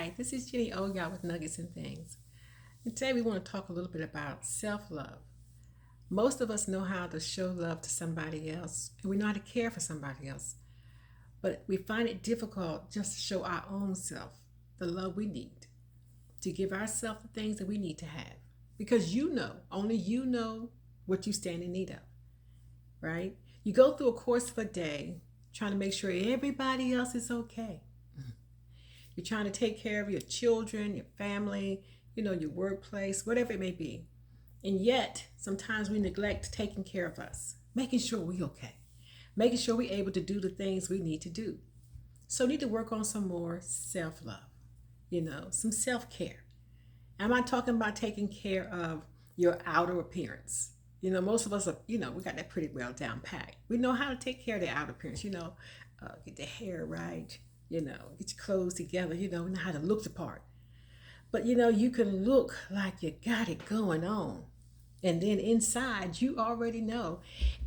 Hi, this is Jenny Oya with Nuggets and Things. And today we want to talk a little bit about self love. Most of us know how to show love to somebody else, and we know how to care for somebody else, but we find it difficult just to show our own self the love we need, to give ourselves the things that we need to have. Because only you know what you stand in need of, right? You go through a course of a day trying to make sure everybody else is okay. You're trying to take care of your children, your family, your workplace, whatever it may be. And yet, sometimes we neglect taking care of us, making sure we're okay, making sure we're able to do the things we need to do. So, we need to work on some more self love, some self care. I'm not talking about taking care of your outer appearance. Most of us are, we got that pretty well down packed. We know how to take care of the outer appearance, get the hair right, get your clothes together, we know how to look the part. But you can look like you got it going on. And then inside, you already know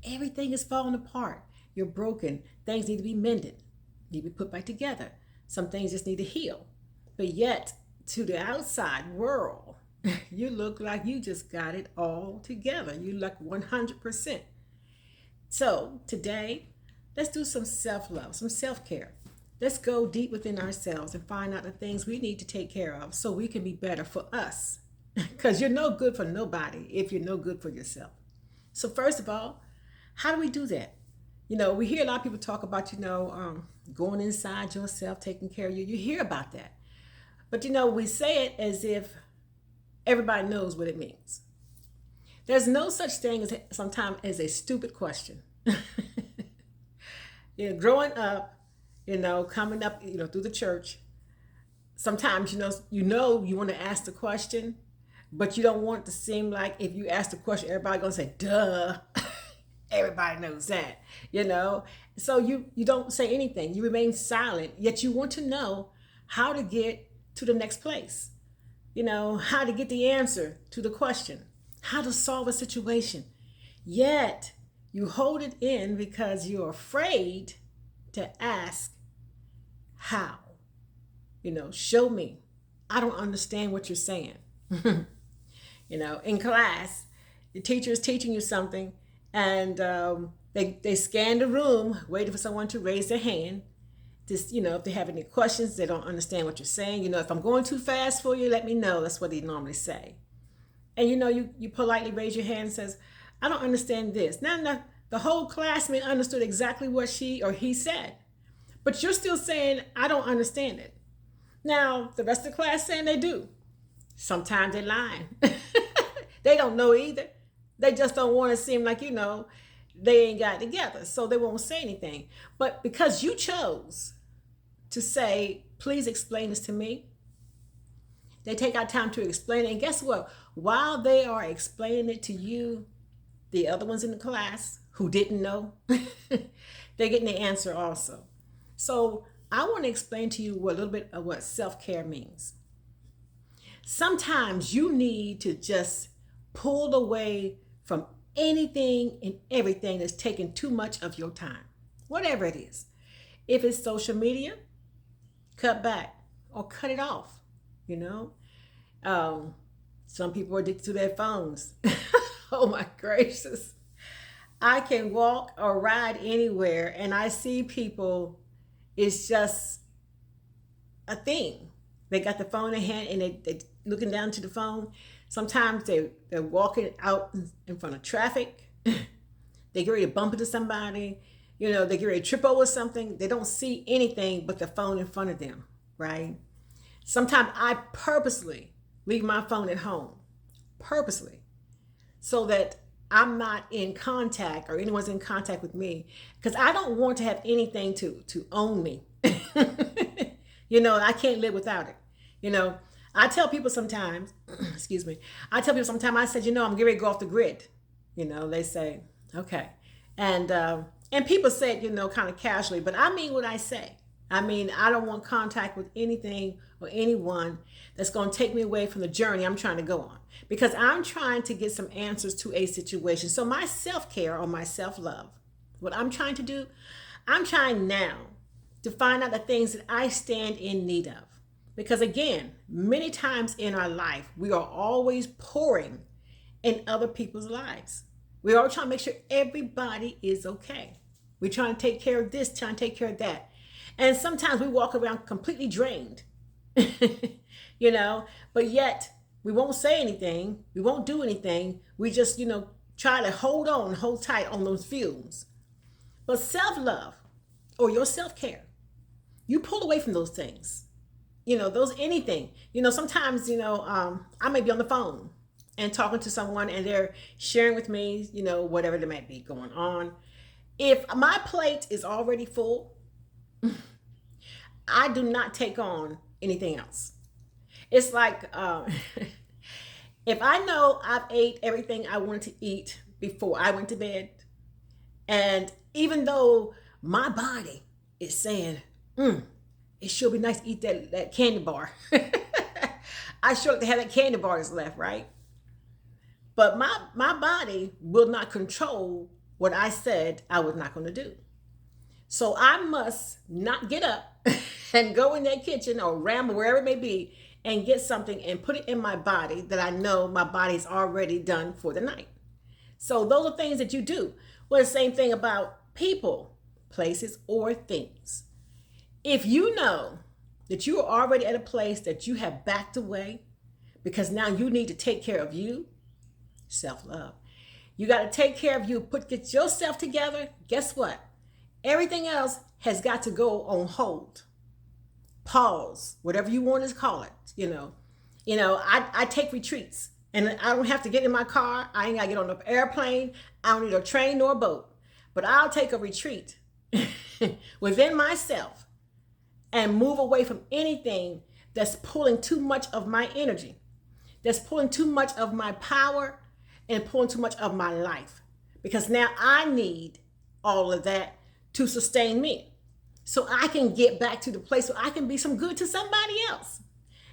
everything is falling apart. You're broken. Things need to be mended, need to be put back together. Some things just need to heal. But yet, to the outside world, you look like you just got it all together. You look 100%. So today, let's do some self-love, some self-care. Let's go deep within ourselves and find out the things we need to take care of so we can be better for us. Because you're no good for nobody if you're no good for yourself. So first of all, how do we do that? We hear a lot of people talk about, going inside yourself, taking care of you. You hear about that. But, we say it as if everybody knows what it means. There's no such thing as sometimes as a stupid question. Growing up, coming up, through the church, sometimes, you want to ask the question, but you don't want it to seem like if you ask the question, everybody's going to say, duh, everybody knows that, So you don't say anything. You remain silent, yet you want to know how to get to the next place, how to get the answer to the question, how to solve a situation. Yet you hold it in because you're afraid to ask how. Show me. I don't understand what you're saying. In class, the teacher is teaching you something and they scan the room, waiting for someone to raise their hand. Just, if they have any questions, they don't understand what you're saying. If I'm going too fast for you, let me know. That's what they normally say. And, you politely raise your hand and says, I don't understand this. Now, the whole classmate understood exactly what she or he said. But you're still saying, I don't understand it. Now, the rest of the class saying they do. Sometimes they're lying. They don't know either. They just don't want to seem like, they ain't got it together. So they won't say anything. But because you chose to say, please explain this to me, they take out time to explain it. And guess what? While they are explaining it to you, the other ones in the class who didn't know, they're getting the answer also. So I want to explain to you a little bit of what self-care means. Sometimes you need to just pull away from anything and everything that's taking too much of your time, whatever it is. If it's social media, cut back or cut it off, Some people are addicted to their phones. Oh my gracious. I can walk or ride anywhere and I see people, it's just a thing. They got the phone in hand and they looking down to the phone. Sometimes they're walking out in front of traffic. They get ready to bump into somebody. They get ready to trip over something. They don't see anything but the phone in front of them, right? Sometimes I purposely leave my phone at home, purposely, so that I'm not in contact or anyone's in contact with me, because I don't want to have anything to own me. I can't live without it. I tell people sometimes, excuse me, I said, I'm getting ready to go off the grid. They say, okay. And people say it, kind of casually, but I mean what I say. I mean, I don't want contact with anything or anyone that's going to take me away from the journey I'm trying to go on, because I'm trying to get some answers to a situation. So my self-care or my self-love, what I'm trying to do, I'm trying now to find out the things that I stand in need of. Because again, many times in our life, we are always pouring in other people's lives. We're all trying to make sure everybody is okay. We're trying to take care of this, trying to take care of that. And sometimes we walk around completely drained, you know, but yet we won't say anything. We won't do anything. We just, try to hold tight on those fumes. But self love or your self care, you pull away from those things. Those anything. Sometimes, I may be on the phone and talking to someone and they're sharing with me, whatever there might be going on. If my plate is already full, I do not take on anything else. It's like if I know I've ate everything I wanted to eat before I went to bed, and even though my body is saying, it sure be nice to eat that candy bar. I sure like to have that candy bars left, right? But my body will not control what I said I was not going to do. So I must not get up and go in that kitchen or ramble wherever it may be and get something and put it in my body that I know my body's already done for the night. So those are things that you do. Well, the same thing about people, places, or things. If you know that you are already at a place that you have backed away because now you need to take care of you, self-love. You got to take care of you, get yourself together. Guess what? Everything else has got to go on hold. Pause, whatever you want to call it. I take retreats and I don't have to get in my car. I ain't got to get on an airplane. I don't need a train nor a boat. But I'll take a retreat within myself and move away from anything that's pulling too much of my energy, that's pulling too much of my power and pulling too much of my life. Because now I need all of that to sustain me. So I can get back to the place where I can be some good to somebody else.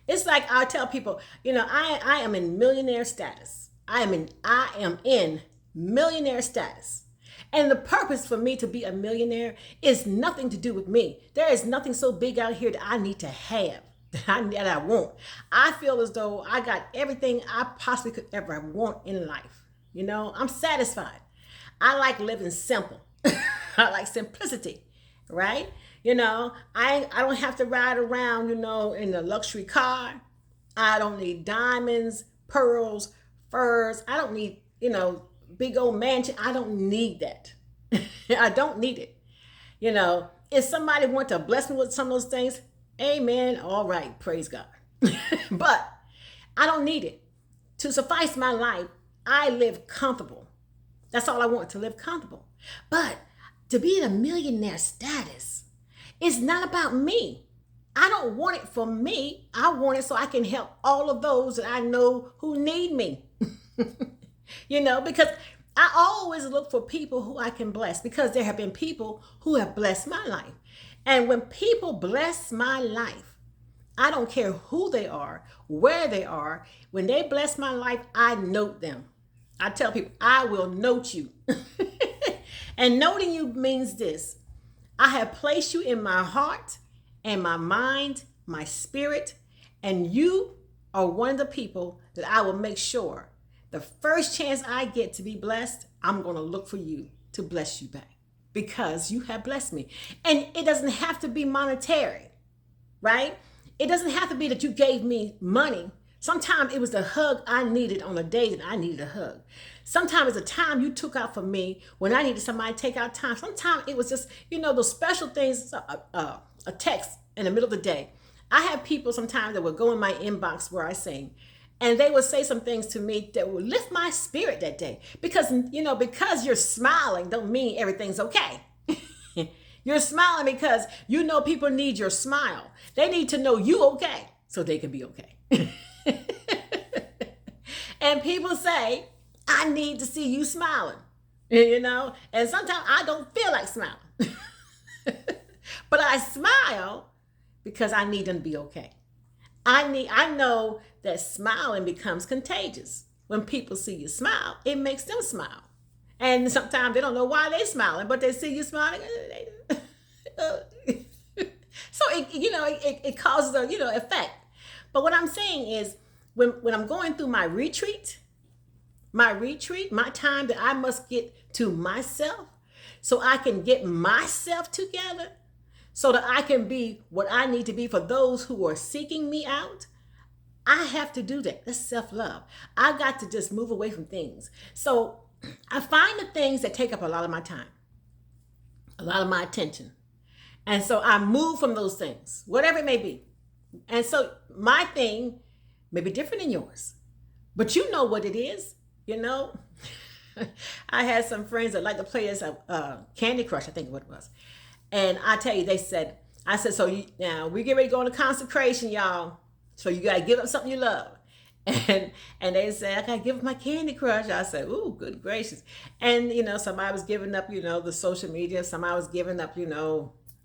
It's like I tell people, I am in millionaire status. I am in millionaire status. And the purpose for me to be a millionaire is nothing to do with me. There is nothing so big out here that I need to have, that I want. I feel as though I got everything I possibly could ever want in life. I'm satisfied. I like living simple. I like simplicity, right? I don't have to ride around, in a luxury car. I don't need diamonds, pearls, furs. I don't need, big old mansion. I don't need that. I don't need it. If somebody want to bless me with some of those things, amen. All right. Praise God. But I don't need it. To suffice my life, I live comfortable. That's all I want, to live comfortable. But to be in a millionaire status, it's not about me. I don't want it for me. I want it so I can help all of those that I know who need me. Because I always look for people who I can bless, because there have been people who have blessed my life. And when people bless my life, I don't care who they are, where they are. When they bless my life, I note them. I tell people, I will note you. And noting you means this: I have placed you in my heart and my mind, my spirit, and you are one of the people that I will make sure the first chance I get to be blessed, I'm going to look for you to bless you back, because you have blessed me. And it doesn't have to be monetary, right? It doesn't have to be that you gave me money. Sometimes it was the hug I needed on a day that I needed a hug. Sometimes it's the time you took out for me when I needed somebody to take out time. Sometimes it was just, those special things, a text in the middle of the day. I have people sometimes that will go in my inbox where I sing, and they will say some things to me that will lift my spirit that day. Because, because you're smiling don't mean everything's okay. You're smiling because people need your smile. They need to know you okay so they can be okay. And people say, I need to see you smiling, and sometimes I don't feel like smiling. But I smile because I need them to be okay. I know that smiling becomes contagious. When people see you smile, it makes them smile. And sometimes they don't know why they're smiling, but they see you smiling. So it causes a effect. But what I'm saying is, when I'm going through my time that I must get to myself, so I can get myself together, so that I can be what I need to be for those who are seeking me out. I have to do that. That's self-love. I got to just move away from things. So I find the things that take up a lot of my time, a lot of my attention. And so I move from those things, whatever it may be. And so my thing may be different than yours, but you know what it is, you know. I had some friends that like to play as a Candy Crush, I think what it was. And I tell you, I said, so now we get ready to go into consecration, y'all. So you got to give up something you love. And they said, I got to give up my Candy Crush. I said, ooh, good gracious. And, somebody was giving up, the social media. Somebody was giving up,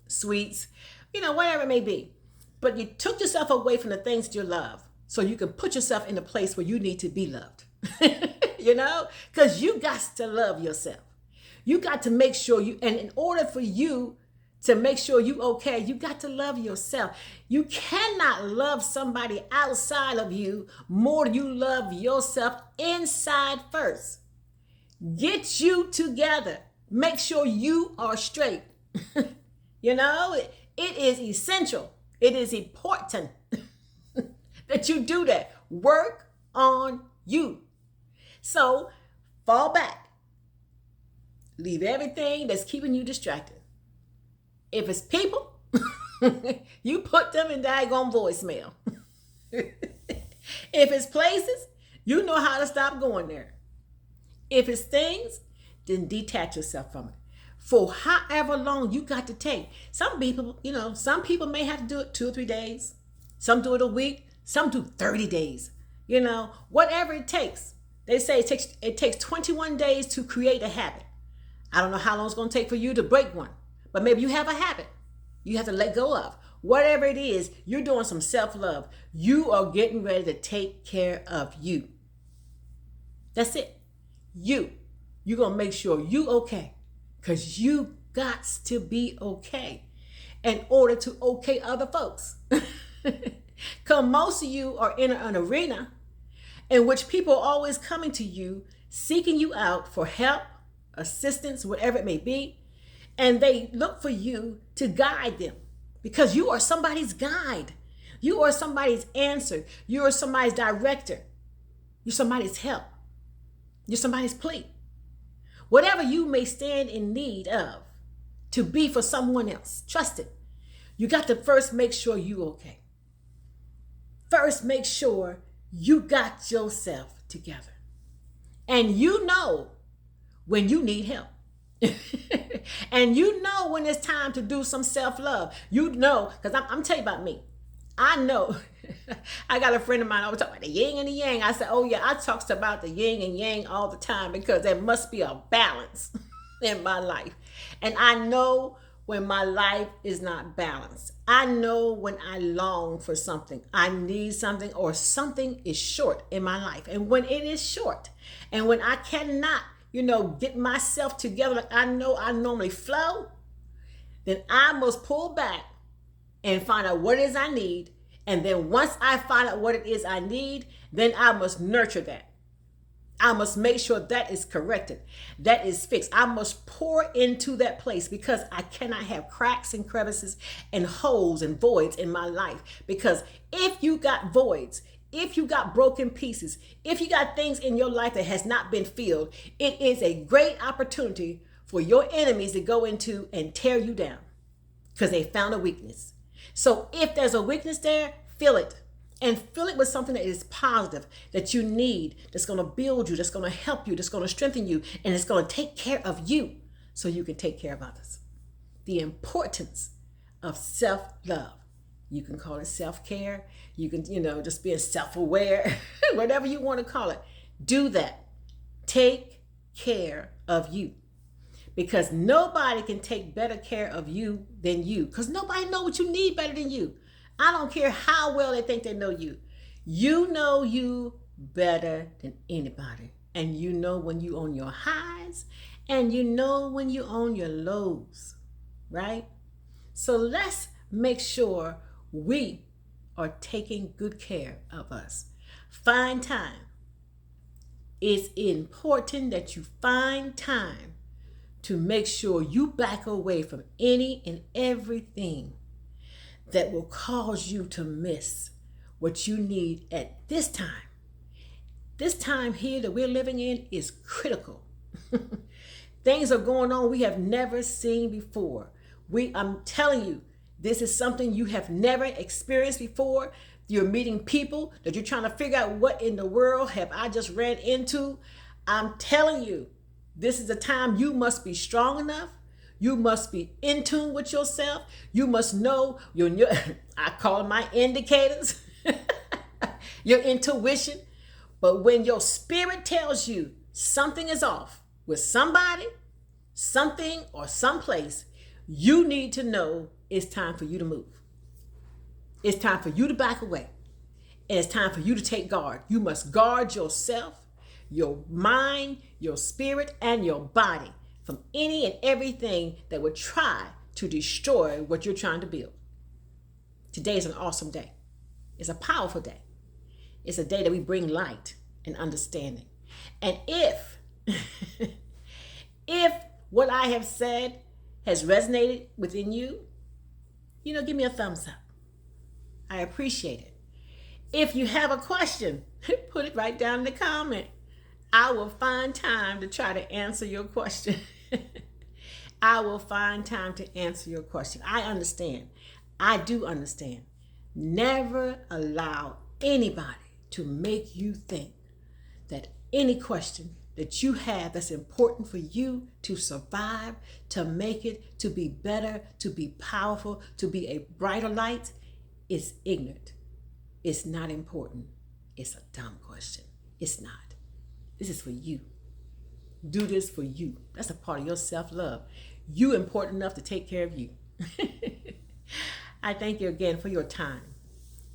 sweets, whatever it may be. But you took yourself away from the things that you love so you can put yourself in a place where you need to be loved. Because you got to love yourself. You got to make sure and in order for you to make sure you okay, you got to love yourself. You cannot love somebody outside of you more than you love yourself inside first. Get you together. Make sure you are straight. It is essential. It is important that you do that. Work on you. So fall back. Leave everything that's keeping you distracted. If it's people, you put them in daggone voicemail. If it's places, you know how to stop going there. If it's things, then detach yourself from it. For however long you got to take. Some people may have to do it 2 or 3 days. Some do it a week. Some do 30 days. Whatever it takes. They say it takes 21 days to create a habit. I don't know how long it's going to take for you to break one. But maybe you have a habit you have to let go of. Whatever it is, you're doing some self-love. You are getting ready to take care of you. That's it. You're going to make sure you okay. Because you got to be okay in order to okay other folks. Because most of you are in an arena in which people are always coming to you, seeking you out for help, assistance, whatever it may be. And they look for you to guide them because you are somebody's guide. You are somebody's answer. You are somebody's director. You're somebody's help. You're somebody's plea. Whatever you may stand in need of to be for someone else, trust it. You got to first make sure you okay. First, make sure you got yourself together. And you know when you need help. And when it's time to do some self-love. Because I'm telling you about me. I know. I got a friend of mine always talk about the yin and the yang. I said, oh yeah, I talks about the yin and yang all the time because there must be a balance in my life. And I know when my life is not balanced. I know when I long for something, I need something, or something is short in my life. And when it is short, and when I cannot get myself together like I know I normally flow, then I must pull back and find out what it is I need. And then once I find out what it is I need, then I must nurture that. I must make sure that is corrected, that is fixed. I must pour into that place because I cannot have cracks and crevices and holes and voids in my life. Because if you got voids, if you got broken pieces, if you got things in your life that has not been filled, it is a great opportunity for your enemies to go into and tear you down because they found a weakness. So if there's a weakness there, fill it. And fill it with something that is positive, that you need, that's going to build you, that's going to help you, that's going to strengthen you, and it's going to take care of you so you can take care of others. The importance of self-love. You can call it self-care. You can, just being self-aware, whatever you want to call it. Do that. Take care of you. Because nobody can take better care of you than you. Because nobody knows what you need better than you. I don't care how well they think they know you. You know you better than anybody. And you know when you on your highs and you know when you on your lows, right? So let's make sure we are taking good care of us. Find time. It's important that you find time to make sure you back away from any and everything that will cause you to miss what you need at this time. This time here that we're living in is critical. Things are going on we have never seen before. I'm telling you, this is something you have never experienced before. You're meeting people that you're trying to figure out what in the world have I just ran into. I'm telling you, this is a time you must be strong enough. You must be in tune with yourself. You must know I call them my indicators, your intuition. But when your spirit tells you something is off with somebody, something, or someplace, you need to know it's time for you to move. It's time for you to back away. And it's time for you to take guard. You must guard yourself, your mind, your spirit, and your body from any and everything that would try to destroy what you're trying to build. Today is an awesome day. It's a powerful day. It's a day that we bring light and understanding. And if what I have said has resonated within you, give me a thumbs up. I appreciate it. If you have a question, put it right down in the comment. I will find time to try to answer your question. I will find time to answer your question. I understand. I do understand. Never allow anybody to make you think that any question that you have that's important for you to survive, to make it, to be better, to be powerful, to be a brighter light is ignorant. It's not important. It's a dumb question. It's not. This is for you. Do this for you. That's a part of your self-love. You important enough to take care of you. I thank you again for your time,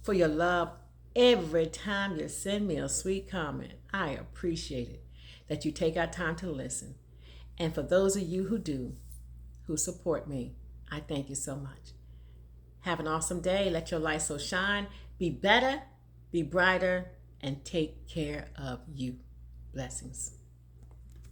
for your love. Every time you send me a sweet comment, I appreciate it that you take our time to listen. And for those of you who do, who support me, I thank you so much. Have an awesome day. Let your light so shine. Be better, be brighter, and take care of you. Blessings.